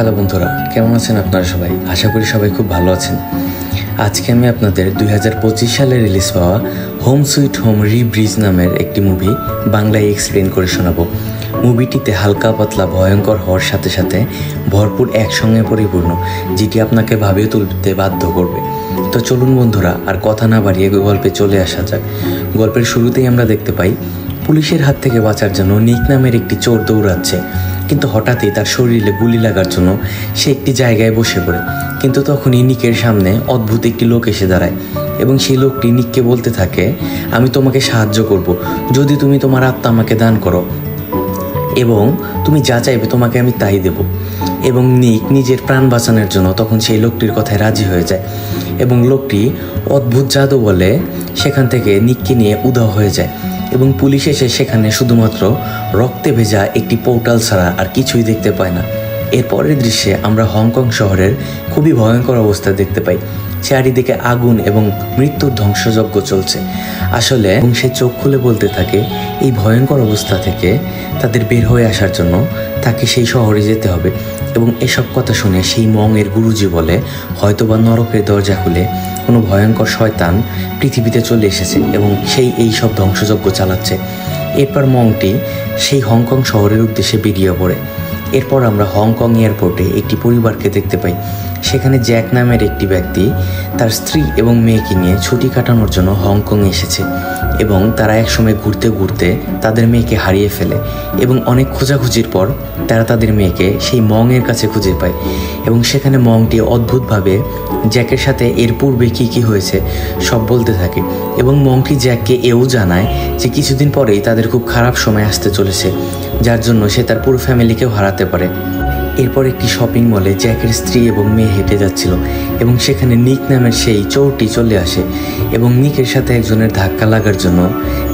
Hello বন্ধুরা, কেমন আছেন আপনারা সবাই? আশা করি সবাই খুব ভালো আছেন। আজকে আমি আপনাদের 2025 সালে রিলিজ পাওয়া হোম সুইট হোম রিব্রিজ নামের একটি মুভি বাংলায় এক্সপ্লেন করে শোনাবো। মুভিটিতে হালকা পাতলা ভয়ঙ্কর হওয়ার সাথে সাথে ভরপুর একসঙ্গে পরিপূর্ণ, যেটি আপনাকে ভাবিয়ে তুলতে বাধ্য করবে। তো চলুন বন্ধুরা, আর কথা না বাড়িয়ে গল্পে চলে আসা যাক। গল্পের শুরুতেই আমরা দেখতে পাই পুলিশের হাত থেকে বাঁচার জন্য নিক নামের একটি চোর দৌড়াচ্ছে, কিন্তু হঠাৎই তার শরীরে গুলি লাগার জন্য সে একটি জায়গায় বসে পড়ে। কিন্তু তখনই নিকের সামনে অদ্ভুত একটি লোক এসে দাঁড়ায় এবং সেই লোকটি নিককে বলতে থাকে, আমি তোমাকে সাহায্য করব যদি তুমি তোমার আত্মা আমাকে দান করো, এবং তুমি যা চাইবে তোমাকে আমি তাই দেব। এবং নিক নিজের প্রাণ বাঁচানোর জন্য তখন সেই লোকটির কথায় রাজি হয়ে যায় এবং লোকটি অদ্ভুত জাদু বলে সেখান থেকে নিককে নিয়ে উধাও হয়ে যায়। এবং পুলিশ এসে সেখানে শুধুমাত্র রক্তে ভেজা একটি পোর্টাল ছাড়া আর কিছুই দেখতে পায় না। এরপরের দৃশ্যে আমরা হংকং শহরের খুবই ভয়ঙ্কর অবস্থা দেখতে পাই। চারিদিকে আগুন এবং মৃত্যুর ধ্বংসযজ্ঞ চলছে। আসলে সে চোখ খুলে বলতে থাকে এই ভয়ঙ্কর অবস্থা থেকে তাদের বের হয়ে আসার জন্য তাকে সেই শহরে যেতে হবে। এবং এসব কথা শুনে সেই মংয়ের গুরুজি বলে হয়তোবা নরকের দরজা খুলে কোনো ভয়ঙ্কর শয়তান পৃথিবীতে চলে এসেছে এবং সেই এই সব ধ্বংসযজ্ঞ চালাচ্ছে। এরপর মংটি সেই হংকং শহরের উদ্দেশ্যে বেরিয়ে পড়ে। এরপর আমরা হংকং এয়ারপোর্টে একটি পরিবারকে দেখতে পাই। সেখানে জ্যাক নামের একটি ব্যক্তি তার স্ত্রী এবং মেয়েকে নিয়ে ছুটি কাটানোর জন্য হংকং এসেছে এবং তারা একসময় ঘুরতে ঘুরতে তাদের মেয়েকে হারিয়ে ফেলে এবং অনেক খোঁজাখুঁজির পর তারা তাদের মেয়েকে সেই মংয়ের কাছে খুঁজে পায়। এবং সেখানে মংটি অদ্ভুতভাবে জ্যাকের সাথে এর পূর্বে কী হয়েছে সব বলতে থাকে এবং মংটি জ্যাককে এও জানায় যে কিছুদিন পরেই তাদের খুব খারাপ সময় আসতে চলেছে, যার জন্য সে তার পুরো ফ্যামিলিকেও হারাতে পারে। এরপর একটি শপিং মলে জ্যাকের স্ত্রী এবং মেয়ে হেঁটে যাচ্ছিল এবং সেখানে নিক নামের সেই চোরটি চলে আসে এবং নিকের সাথে একজনের ধাক্কা লাগার জন্য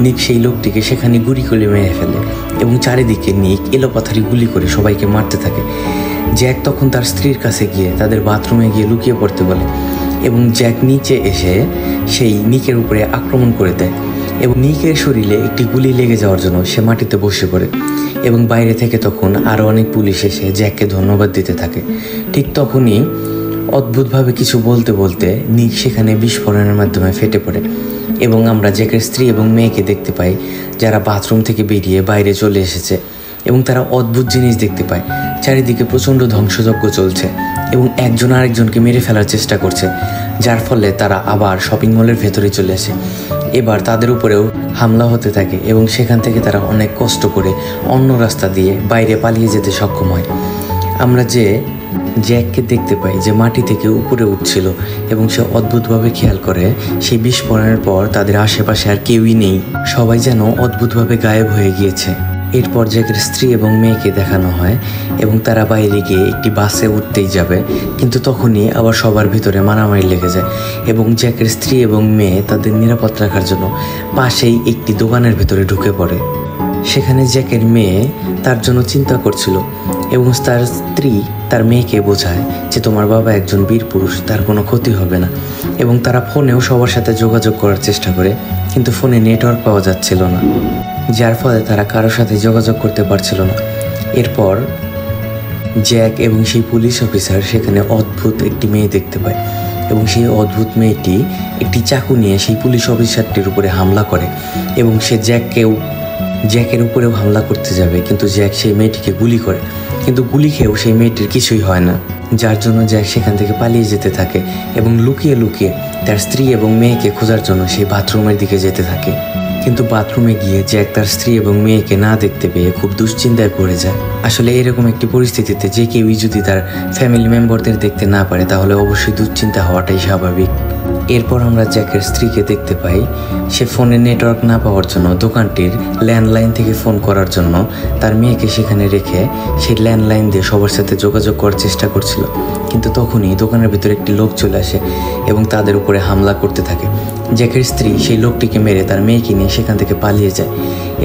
নিক সেই লোকটিকে সেখানে গুলি করে মেরে ফেলে এবং চারিদিকে নিক এলোপাথারি গুলি করে সবাইকে মারতে থাকে। জ্যাক তখন তার স্ত্রীর কাছে গিয়ে তাদের বাথরুমে গিয়ে লুকিয়ে পড়তে বলে এবং জ্যাক নিচে এসে সেই নিকের উপরে আক্রমণ করে দেয় এবং নিকের শরীরে একটি গুলি লেগে যাওয়ার জন্য সে মাটিতে বসে পড়ে এবং বাইরে থেকে তখন আরও অনেক পুলিশ এসে জ্যাককে ধন্যবাদ দিতে থাকে। ঠিক তখনই অদ্ভুতভাবে কিছু বলতে বলতে নিক সেখানে বিস্ফোরণের মাধ্যমে ফেটে পড়ে এবং আমরা জ্যাকের স্ত্রী এবং মেয়েকে দেখতে পাই যারা বাথরুম থেকে বেরিয়ে বাইরে চলে এসেছে এবং তারা অদ্ভুত জিনিস দেখতে পায়। চারিদিকে প্রচণ্ড ধ্বংসযজ্ঞ চলছে এবং একজন আরেকজনকে মেরে ফেলার চেষ্টা করছে, যার ফলে তারা আবার শপিং মলের ভেতরে চলে আসে। এবার তাদের উপরেও হামলা হতে থাকে এবং সেখান থেকে তারা অনেক কষ্ট করে অন্য রাস্তা দিয়ে বাইরে পালিয়ে যেতে সক্ষম হয়। আমরা যে জ্যাককে দেখতে পাই যে মাটি থেকে উপরে উঠছিল এবং সে অদ্ভুতভাবে খেয়াল করে সেই বিস্ফোরণের পর তাদের আশেপাশে আর কেউই নেই, সবাই যেন অদ্ভুতভাবে গায়েব হয়ে গিয়েছে। এরপর জ্যাকের স্ত্রী এবং মেয়েকে দেখানো হয় এবং তারা বাইরে গিয়ে একটি বাসে উঠতেই যাবে, কিন্তু তখনই আবার সবার ভিতরে মারামারি লেগে যায় এবং জ্যাকের স্ত্রী এবং মেয়ে তাদের নিরাপদ রাখার জন্য পাশেই একটি দোকানের ভিতরে ঢুকে পড়ে। সেখানে জ্যাকের মেয়ে তার জন্য চিন্তা করছিল এবং তার স্ত্রী তার মেয়েকে বোঝায় যে তোমার বাবা একজন বীর পুরুষ, তার কোনো ক্ষতি হবে না। এবং তারা ফোনেও সবার সাথে যোগাযোগ করার চেষ্টা করে, কিন্তু ফোনে নেটওয়ার্ক পাওয়া যাচ্ছিল না, যার ফলে তারা কারোর সাথে যোগাযোগ করতে পারছিল না। এরপর জ্যাক এবং সেই পুলিশ অফিসার সেখানে অদ্ভুত একটি মেয়ে দেখতে পায় এবং সেই অদ্ভুত মেয়েটি একটি চাকু নিয়ে সেই পুলিশ অফিসারটির উপরে হামলা করে এবং সে জ্যাকের উপরেও হামলা করতে যাবে, কিন্তু জ্যাক সেই মেয়েটিকে গুলি করে, কিন্তু গুলি খেয়েও সেই মেয়েটির কিছুই হয় না, যার জন্য জ্যাক সেখান থেকে পালিয়ে যেতে থাকে এবং লুকিয়ে লুকিয়ে তার স্ত্রী এবং মেয়েকে খোঁজার জন্য সেই বাথরুমের দিকে যেতে থাকে। কিন্তু বাথরুমে গিয়ে জ্যাক তার স্ত্রী এবং মেয়েকে না দেখতে পেয়ে খুব দুশ্চিন্তায় পড়ে যায়। আসলে এরকম একটি পরিস্থিতিতে যে কেউই যদি তার ফ্যামিলি মেম্বারদের দেখতে না পারে তাহলে অবশ্যই দুশ্চিন্তা হওয়াটাই স্বাভাবিক। এরপর আমরা জ্যাকের স্ত্রীকে দেখতে পাই সে ফোনে নেটওয়ার্ক না পাওয়ার জন্য দোকানটির ল্যান্ডলাইন থেকে ফোন করার জন্য তার মেয়েকে সেখানে রেখে সেই ল্যান্ডলাইন দিয়ে সবার সাথে যোগাযোগ করার চেষ্টা করছিল, কিন্তু তখনই দোকানের ভিতরে একটি লোক চলে আসে এবং তাদের উপরে হামলা করতে থাকে। জ্যাকের স্ত্রী সেই লোকটিকে মেরে তার মেয়েকে নিয়ে সেখান থেকে পালিয়ে যায়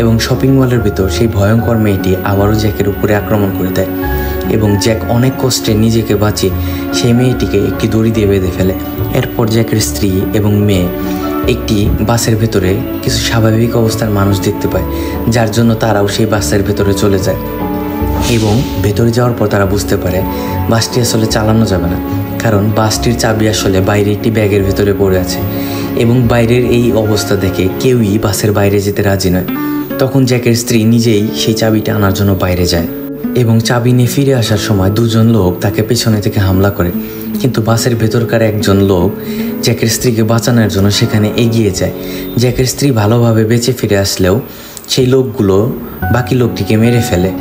এবং শপিং মলের ভিতর সেই ভয়ঙ্কর মেয়েটি আবারও জ্যাকের উপরে আক্রমণ করে দেয় এবং জ্যাক অনেক কষ্টে নিজেকে বাঁচিয়ে সেই মেয়েটিকে একটি দড়ি দিয়ে বেঁধে ফেলে। এরপর জ্যাকের স্ত্রী এবং মেয়ে একটি বাসের ভেতরে কিছু স্বাভাবিক অবস্থার মানুষ দেখতে পায়, যার জন্য তারাও সেই বাসের ভেতরে চলে যায়। এবং ভেতরে যাওয়ার পর তারা বুঝতে পারে বাসটি আসলে চালানো যাবে না, কারণ বাসটির চাবি আসলে বাইরে একটি ব্যাগের ভেতরে পড়ে আছে এবং বাইরের এই অবস্থা দেখে কেউই বাসের বাইরে যেতে রাজি নয়। তখন জ্যাকের স্ত্রী নিজেই সেই চাবিটা আনার জন্য বাইরে যায় এবং চাবি নিয়ে ফিরে আসার সময় দুজন লোক তাকে পেছনে থেকে হামলা করে, কিন্তু বাসের ভেতরকার একজন লোক জ্যাকের স্ত্রীকে বাঁচানোর জন্য সেখানে এগিয়ে যায়। জ্যাকের স্ত্রী ভালোভাবে বেঁচে ফিরে আসলেও সেই লোকগুলো বাকি লোকটিকে মেরে ফেলে।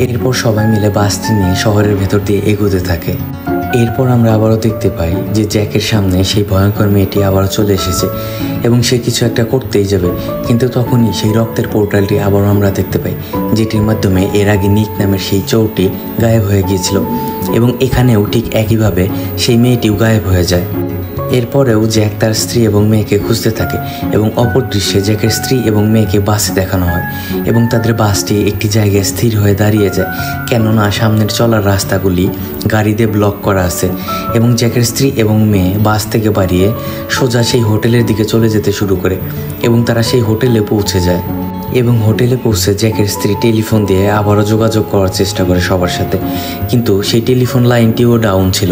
এরপর সবাই মিলে বাসটি নিয়ে শহরের ভেতর দিয়ে এগোতে থাকে। এরপর আমরা আবারও দেখতে পাই যে জ্যাকের সামনে সেই ভয়ঙ্কর মেয়েটি আবারও চলে এসেছে এবং সে কিছু একটা করতেই যাবে, কিন্তু তখনই সেই রক্তের পোর্টালটি আবারও আমরা দেখতে পাই, যেটির মাধ্যমে এর আগে নিক নামের সেই চোরটি গায়েব হয়ে গিয়েছিল এবং এখানেও ঠিক একইভাবে সেই মেয়েটিও গায়েব হয়ে যায়। এরপরেও জ্যাক তার স্ত্রী এবং মেয়েকে খুঁজতে থাকে এবং অপর দৃশ্যে জ্যাকের স্ত্রী এবং মেয়েকে বাসে দেখানো হয় এবং তাদের বাসটি একটি জায়গায় স্থির হয়ে দাঁড়িয়ে যায়, কেননা সামনের চলার রাস্তাগুলি গাড়ি দিয়ে ব্লক করা আছে এবং জ্যাকের স্ত্রী এবং মেয়ে বাস থেকে বাড়িয়ে সোজা সেই হোটেলের দিকে চলে যেতে শুরু করে এবং তারা সেই হোটেলে পৌঁছে যায় এবং হোটেলে পৌঁছে জ্যাকের স্ত্রী টেলিফোন দিয়ে আবারও যোগাযোগ করার চেষ্টা করে সবার সাথে, কিন্তু সেই টেলিফোন লাইনটিও ডাউন ছিল,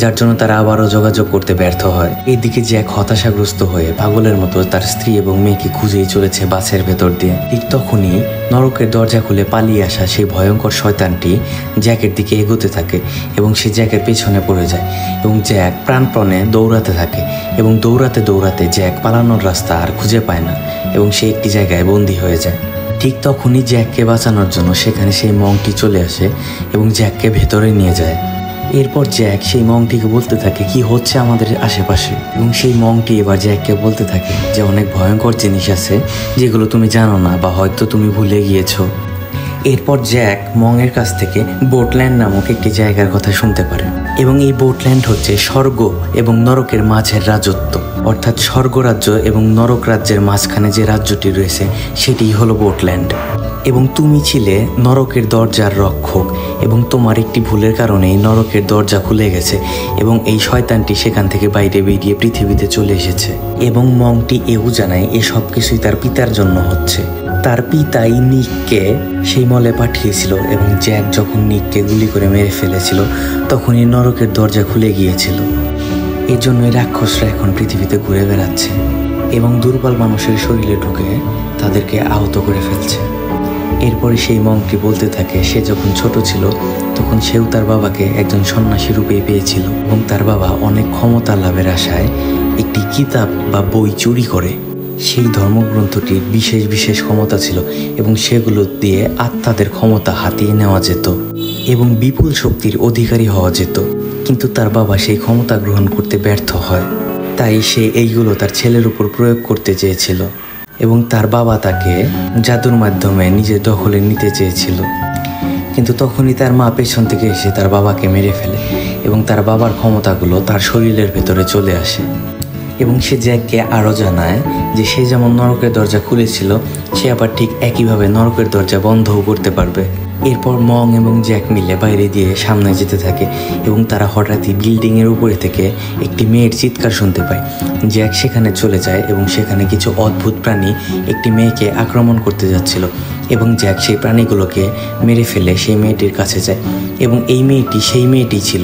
যার জন্য তারা আবারও যোগাযোগ করতে ব্যর্থ হয়। এদিকে জ্যাক হতাশাগ্রস্ত হয়ে পাগলের মতো তার স্ত্রী এবং মেয়েকে খুঁজেই চলেছে বাসের ভেতর দিয়ে। ঠিক তখনই নরকের দরজা খুলে পালিয়ে আসা সেই ভয়ঙ্কর শয়তানটি জ্যাকের দিকে এগোতে থাকে এবং সে জ্যাকের পেছনে পড়ে যায় এবং জ্যাক প্রাণপণে দৌড়াতে থাকে এবং দৌড়াতে দৌড়াতে জ্যাক পালানোর রাস্তা আর খুঁজে পায় না এবং সে একটি জায়গায় বন্দী হয়ে যায়। ঠিক তখনই জ্যাককে বাঁচানোর জন্য সেখানে সেই মংটি চলে আসে এবং জ্যাককে ভেতরে নিয়ে যায়। এরপর জ্যাক সেই মংটিকে বলতে থাকে কি হচ্ছে আমাদের আশেপাশে, এবং সেই মংটি এবার জ্যাককে বলতে থাকে যে অনেক ভয়ঙ্কর জিনিস আছে যেগুলো তুমি জানো না বা হয়তো তুমি ভুলে গিয়েছো। এরপর জ্যাক মংয়ের কাছ থেকে বোটল্যান্ড নামক একটি জায়গার কথা শুনতে পারে এবং এই বোটল্যান্ড হচ্ছে স্বর্গ এবং নরকের মাঝের রাজত্ব, অর্থাৎ স্বর্গরাজ্য এবং নরক রাজ্যের মাঝখানে যে রাজ্যটি রয়েছে সেটি হলো বোটল্যান্ড। এবং তুমি ছিলে নরকের দরজার রক্ষক এবং তোমার একটি ভুলের কারণেই নরকের দরজা খুলে গেছে এবং এই শয়তানটি সেখান থেকে বাইরে বেরিয়ে পৃথিবীতে চলে এসেছে। এবং মংটি এও জানায় এ সব কিছুই তার পিতার জন্য হচ্ছে। তার পিতাই নিককে সেই মলে পাঠিয়েছিল এবং জ্যাক যখন নিককে গুলি করে মেরে ফেলেছিল তখনই নরকের দরজা খুলে গিয়েছিল। এর জন্যই রাক্ষসরা এখন পৃথিবীতে ঘুরে বেড়াচ্ছে এবং দুর্বল মানুষের শরীরে ঢুকে তাদেরকে আহত করে ফেলছে। এরপরে সেই মংটি বলতে থাকে সে যখন ছোট ছিল তখন সেও তার বাবাকে একজন সন্ন্যাসী রূপে পেয়েছিল এবং তার বাবা অনেক ক্ষমতা লাভের আশায় একটি কিতাব বা বই চুরি করে। সেই ধর্মগ্রন্থটির বিশেষ বিশেষ ক্ষমতা ছিল এবং সেগুলো দিয়ে আত্মাদের ক্ষমতা হাতিয়ে নেওয়া যেত এবং বিপুল শক্তির অধিকারী হওয়া যেত, কিন্তু তার বাবা সেই ক্ষমতা গ্রহণ করতে ব্যর্থ হয়। তাই সে এইগুলো তার ছেলের উপর প্রয়োগ করতে চেয়েছিল এবং তার বাবা তাকে জাদুর মাধ্যমে নিজের দখলে নিতে চেয়েছিল, কিন্তু তখনই তার মা পেছন থেকে এসে তার বাবাকে মেরে ফেলে এবং তার বাবার ক্ষমতাগুলো তার শরীরের ভেতরে চলে আসে। এবং সে জ্যাককে আরও জানায় যে সে যেমন নরকের দরজা খুলেছিল সে আবার ঠিক একইভাবে নরকের দরজা বন্ধও করতে পারবে। এরপর মং এবং জ্যাক মিলে বাইরে দিয়ে সামনে যেতে থাকে এবং তারা হঠাৎই বিল্ডিংয়ের উপরে থেকে একটি মেয়ের চিৎকার শুনতে পায়। জ্যাক সেখানে চলে যায় এবং সেখানে কিছু অদ্ভুত প্রাণী একটি মেয়েকে আক্রমণ করতে যাচ্ছিল এবং জ্যাক সেই প্রাণীগুলোকে মেরে ফেলে সেই মেয়েটির কাছে যায় এবং এই মেয়েটি সেই মেয়েটি ছিল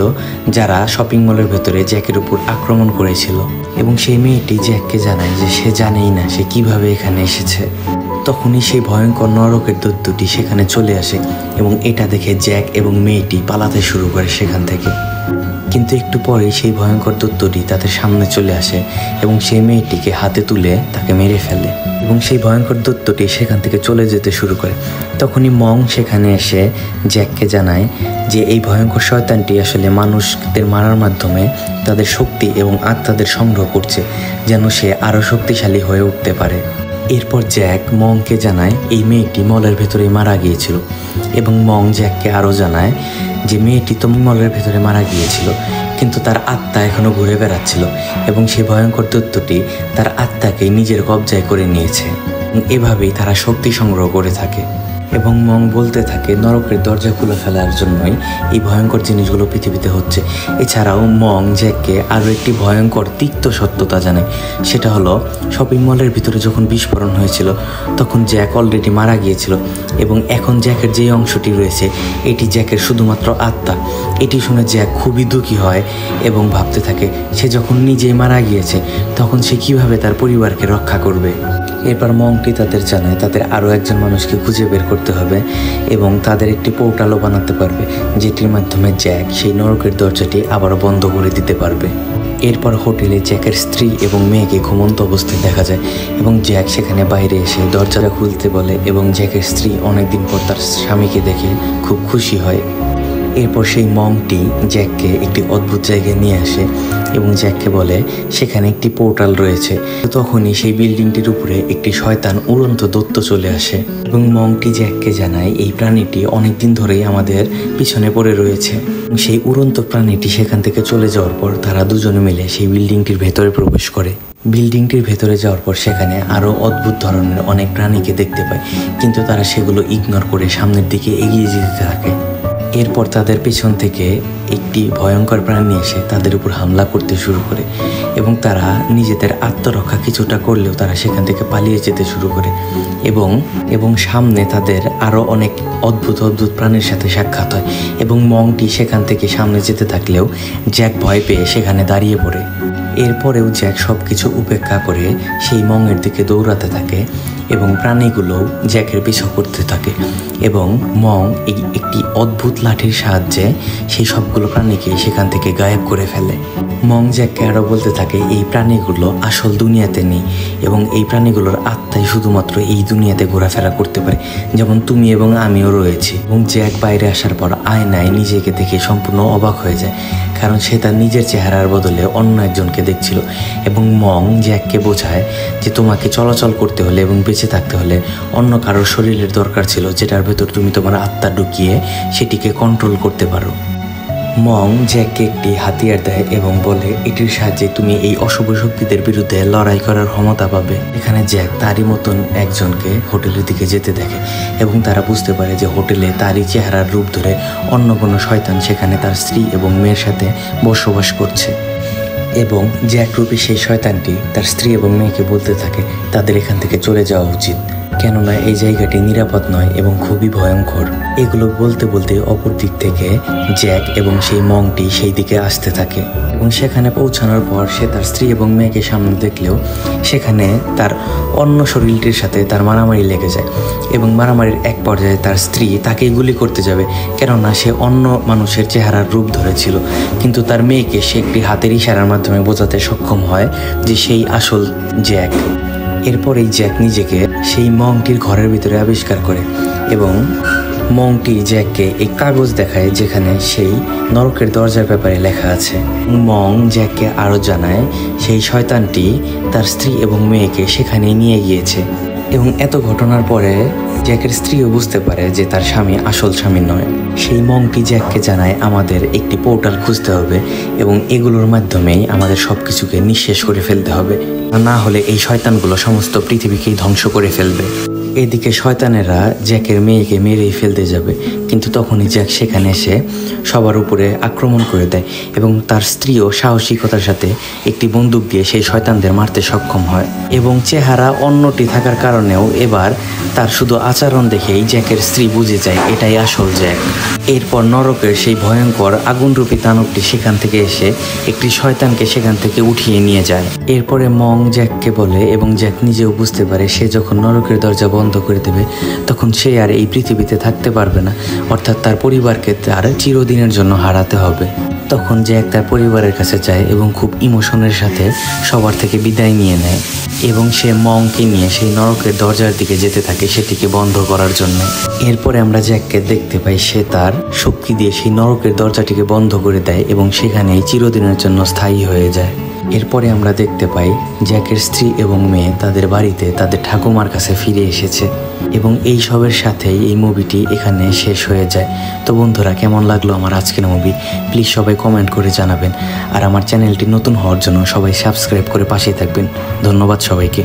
যারা শপিং মলের ভেতরে জ্যাকের উপর আক্রমণ করেছিল এবং সেই মেয়েটি জ্যাককে জানায় যে সে জানেই না সে কিভাবে এখানে এসেছে। তখনই সেই ভয়ঙ্কর নরকের দৈত্যটি সেখানে চলে আসে এবং এটা দেখে জ্যাক এবং মেয়েটি পালাতে শুরু করে সেখান থেকে। কিন্তু একটু পরেই সেই ভয়ঙ্কর দৈত্যটি তাদের সামনে চলে আসে এবং সেই মেয়েটিকে হাতে তুলে তাকে মেরে ফেলে এবং সেই ভয়ঙ্কর দৈত্যটি সেখান থেকে চলে যেতে শুরু করে। তখনই মং সেখানে এসে জ্যাককে জানায় যে এই ভয়ঙ্কর শয়তানটি আসলে মানুষদের মারার মাধ্যমে তাদের শক্তি এবং আত্মাদের সংগ্রহ করছে যেন সে আরও শক্তিশালী হয়ে উঠতে পারে। এরপর জ্যাক মংকে জানায় এই মেয়েটি মলের ভেতরে মারা গিয়েছিল এবং মং জ্যাককে আরও জানায় যে মেয়েটি তো মলের ভেতরে মারা গিয়েছিল কিন্তু তার আত্মা এখনও ঘুরে বেড়াচ্ছিল এবং সেই ভয়ঙ্কর দৈত্যটি তার আত্মাকে নিজের কবজায় করে নিয়েছে। এভাবেই তারা শক্তি সংগ্রহ করে থাকে এবং মং বলতে থাকে নরকের দরজা খুলে ফেলার জন্যই এই ভয়ঙ্কর জিনিসগুলো পৃথিবীতে হচ্ছে। এছাড়াও মং জ্যাককে আরও একটি ভয়ঙ্কর তিক্ত সত্যতা জানায়, সেটা হলো শপিং মলের ভিতরে যখন বিস্ফোরণ হয়েছিল তখন জ্যাক অলরেডি মারা গিয়েছিল এবং এখন জ্যাকের যে অংশটি রয়েছে এটি জ্যাকের শুধুমাত্র আত্মা। এটি শুনে জ্যাক খুবই দুঃখী হয় এবং ভাবতে থাকে সে যখন নিজেই মারা গিয়েছে তখন সে কিভাবে তার পরিবারকে রক্ষা করবে। এরপর মংটি তাদের জানায় তাদের আরও একজন মানুষকে খুঁজে বের করতে হবে এবং তাদের একটি পোর্টালও বানাতে পারবে, যেটির মাধ্যমে জ্যাক সেই নরকের দরজাটি আবারও বন্ধ করে দিতে পারবে। এরপর হোটেলে জ্যাকের স্ত্রী এবং মেয়েকে ঘুমন্ত অবস্থায় দেখা যায় এবং জ্যাক সেখানে বাইরে এসে দরজাটা খুলতে বলে এবং জ্যাকের স্ত্রী অনেকদিন পর তার স্বামীকে দেখে খুব খুশি হয়। এরপর সেই মংটি জ্যাককে একটি অদ্ভুত জায়গায় নিয়ে আসে এবং জ্যাককে বলে সেখানে একটি পোর্টাল রয়েছে। তখনই সেই বিল্ডিংটির উপরে একটি শয়তান উড়ন্ত দৈত্য চলে আসে এবং মংটি জ্যাককে জানায় এই প্রাণীটি অনেকদিন ধরেই আমাদের পিছনে পড়ে রয়েছে। সেই উড়ন্ত প্রাণীটি সেখান থেকে চলে যাওয়ার পর তারা দুজনে মিলে সেই বিল্ডিংটির ভেতরে প্রবেশ করে। বিল্ডিংটির ভেতরে যাওয়ার পর সেখানে আরও অদ্ভুত ধরনের অনেক প্রাণীকে দেখতে পায়, কিন্তু তারা সেগুলো ইগনোর করে সামনের দিকে এগিয়ে যেতে থাকে। এরপর তাদের পেছন থেকে একটি ভয়ঙ্কর প্রাণী এসে তাদের উপর হামলা করতে শুরু করে এবং তারা নিজেদের আত্মরক্ষা কিছুটা করলেও তারা সেখান থেকে পালিয়ে যেতে শুরু করে এবং সামনে তাদের আরও অনেক অদ্ভুত প্রাণীর সাথে সাক্ষাৎ হয় এবং মংটি সেখান থেকে সামনে যেতে থাকলেও জ্যাক ভয় পেয়ে সেখানে দাঁড়িয়ে পড়ে। এরপরেও জ্যাক সব কিছু উপেক্ষা করে সেই মংয়ের দিকে দৌড়াতে থাকে এবং প্রাণীগুলো জ্যাকের পিছু করতে থাকে এবং মং একটি অদ্ভুত লাঠির সাহায্যে সেই সবগুলো প্রাণীকে সেখান থেকে গায়েব করে ফেলে। মং জ্যাককে আরও বলতে থাকে এই প্রাণীগুলো আসল দুনিয়াতে নেই এবং এই প্রাণীগুলোর আত্মাই শুধুমাত্র এই দুনিয়াতে ঘোরাফেরা করতে পারে, যেমন তুমি এবং আমিও রয়েছি। এবং জ্যাক বাইরে আসার পর আয়নায় নিজেকে দেখে সম্পূর্ণ অবাক হয়ে যায়, কারণ সে তার নিজের চেহারার বদলে অন্য একজনকে দেখছিল এবং মং জ্যাককে বোঝায় যে তোমাকে চলাচল করতে হলে এবং বেঁচে থাকতে হলে অন্য কারোর শরীরের দরকার ছিল, যেটার ভেতর তুমি তোমার আত্মা ঢুকিয়ে সেটিকে কন্ট্রোল করতে পারো। মং জ্যাককে একটি হাতিয়ার দেয় এবং বলে এটির সাহায্যে তুমি এই অশুভ শক্তিদের বিরুদ্ধে লড়াই করার ক্ষমতা পাবে। এখানে জ্যাক তারই মতন একজনকে হোটেলের দিকে যেতে দেখে এবং তারা বুঝতে পারে যে হোটেলে তারই চেহারার রূপ ধরে অন্য কোনো শয়তান সেখানে তার স্ত্রী এবং মেয়ের সাথে বসবাস করছে এবং জ্যাক রূপী সেই শয়তানটি তার স্ত্রী এবং মেয়েকে বলতে থাকে তাদের এখান থেকে চলে যাওয়া উচিত, কেননা এই জায়গাটি নিরাপদ নয় এবং খুবই ভয়ঙ্কর। এগুলো বলতে বলতে অপর দিক থেকে জ্যাক এবং সেই মংটি সেই দিকে আসতে থাকে এবং সেখানে পৌঁছানোর পর সে তার স্ত্রী এবং মেয়েকে সামনে দেখলেও সেখানে তার অন্য শরীরটির সাথে তার মারামারি লেগে যায় এবং মারামারির এক পর্যায়ে তার স্ত্রী তাকেই গুলি করতে যাবে, কেননা সে অন্য মানুষের চেহারার রূপ ধরেছিল, কিন্তু তার মেয়েকে সে একটি হাতের ইশারার মাধ্যমে বোঝাতে সক্ষম হয় যে সেই আসল জ্যাক। এরপরেই জ্যাক নিজেকে সেই মংটির ঘরের ভিতরে আবিষ্কার করে এবং মংটি জ্যাককে এই কাগজ দেখায় যেখানে সেই নরকের দরজার ব্যাপারে লেখা আছে। মং জ্যাককে আরও জানায় সেই শয়তানটি তার স্ত্রী এবং মেয়েকে সেখানে নিয়ে গিয়েছে এবং এত ঘটনার পরে জ্যাকের স্ত্রীও বুঝতে পারে যে তার স্বামী আসল স্বামী নয়। সেই মংটি জ্যাককে জানায় আমাদের একটি পোর্টাল খুঁজতে হবে এবং এগুলোর মাধ্যমেই আমাদের সব কিছুকে নিঃশেষ করে ফেলতে হবে, না হলে এই শয়তানগুলো সমস্ত পৃথিবীকেই ধ্বংস করে ফেলবে। এদিকে শয়তানেরা জ্যাকের মেয়েকে মেরেই ফেলতে যাবে, কিন্তু তখনই জ্যাক সেখানে এসে সবার উপরে আক্রমণ করে দেয় এবং তার স্ত্রীও সাহসিকতার সাথে একটি বন্দুক দিয়ে সেই শয়তানদের মারতে সক্ষম হয় এবং চেহারা অন্যটি থাকার কারণেও এবার তার শুধু আচরণ দেখেই জ্যাকের স্ত্রী বুঝে যায় এটাই আসল জ্যাক। এরপর নরকের সেই ভয়ঙ্কর আগুনরূপী দানবটি সেখান থেকে এসে একটি শয়তানকে সেখান থেকে উঠিয়ে নিয়ে যায়। এরপরে মং জ্যাককে বলে এবং জ্যাক নিজেও বুঝতে পারে সে যখন নরকের দরজা বন্ধ করে দেবে তখন সে আর এই পৃথিবীতে থাকতে পারবে না, অর্থাৎ তার পরিবারকে তার চিরদিনের জন্য হারাতে হবে। তখন জ্যাক তার পরিবারের কাছে যায় এবং খুব ইমোশনের সাথে সবার থেকে বিদায় নিয়ে নেয় এবং সে মংকে নিয়ে সেই নরকের দরজার দিকে যেতে থাকে সেটিকে বন্ধ করার জন্য। এরপরে আমরা জ্যাককে দেখতে পাই সে তার শক্তি দিয়ে সেই নরকের দরজাটিকে বন্ধ করে দেয় এবং সেখানেই চিরদিনের জন্য স্থায়ী হয়ে যায়। এরপরে আমরা দেখতে পাই জ্যাকের স্ত্রী এবং মেয়ে তাদের বাড়িতে তাদের ঠাকুমার কাছে ফিরে এসেছে এবং এই সবের সাথেই এই মুভিটি এখানে শেষ হয়ে যায়। তো বন্ধুরা, কেমন লাগলো আমার আজকের মুভি প্লিজ সবাই কমেন্ট করে জানাবেন, আর আমার চ্যানেলটি নতুন হওয়ার জন্য সবাই সাবস্ক্রাইব করে পাশে থাকবেন। ধন্যবাদ সবাইকে।